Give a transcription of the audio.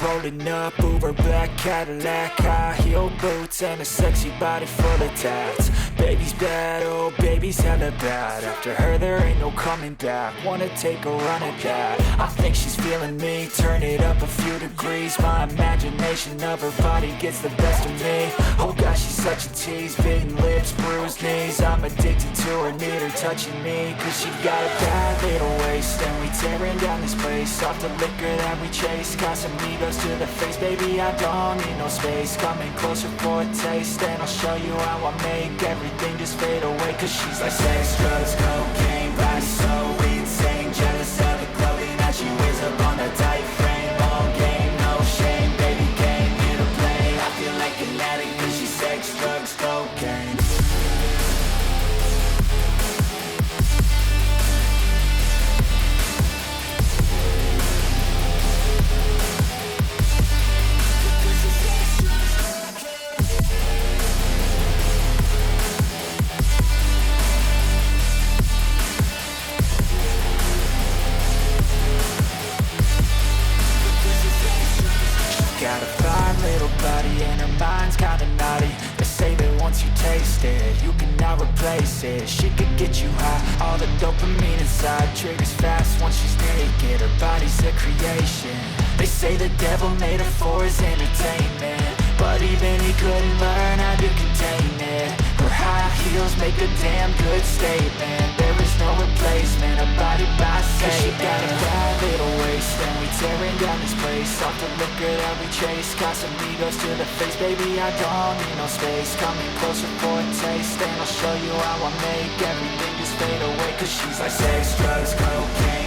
rolling up, Uber black Cadillac, high heel boots and a sexy body full of tats. Baby's bad, oh baby's hella bad. After her there ain't no coming back. Wanna take a run at that. I think she's feeling me, turn it up a few degrees. My imagination of her body gets the best of me. Oh gosh, she's such a tease, bitten lips, bruised knees. I'm addicted to her, need her touching me. Cause she got a bad little waist, and we tearing down this place. Off the liquor that we chase, Casamigos to the face. Baby, I don't need no space. Coming closer for a taste, and I'll show you how I make everything just fade away. Cause she's like sex, drugs, cocaine, body so insane. Jealous of the clothing that she wears up on the tight frame. All game, no shame, baby came here to play. I feel like an addict cause she's sex, drugs, cocaine. Got a fine little body and her mind's kinda naughty. They say that once you taste it, you cannot replace it. She could get you high, all the dopamine inside triggers fast once she's naked. Her body's a creation. They say the devil made her for his entertainment, but even he couldn't learn how to contain it. Her high heels make a damn good statement. There is no replacement, her body by Satan. She got a bad little waist, and we tearing down this place. Off the liquor that we chase, Casamigos to the face. Baby, I don't need no space. Coming closer for a taste, and I'll show you how I make everything just fade away. Cause she's like sex, drugs, cocaine,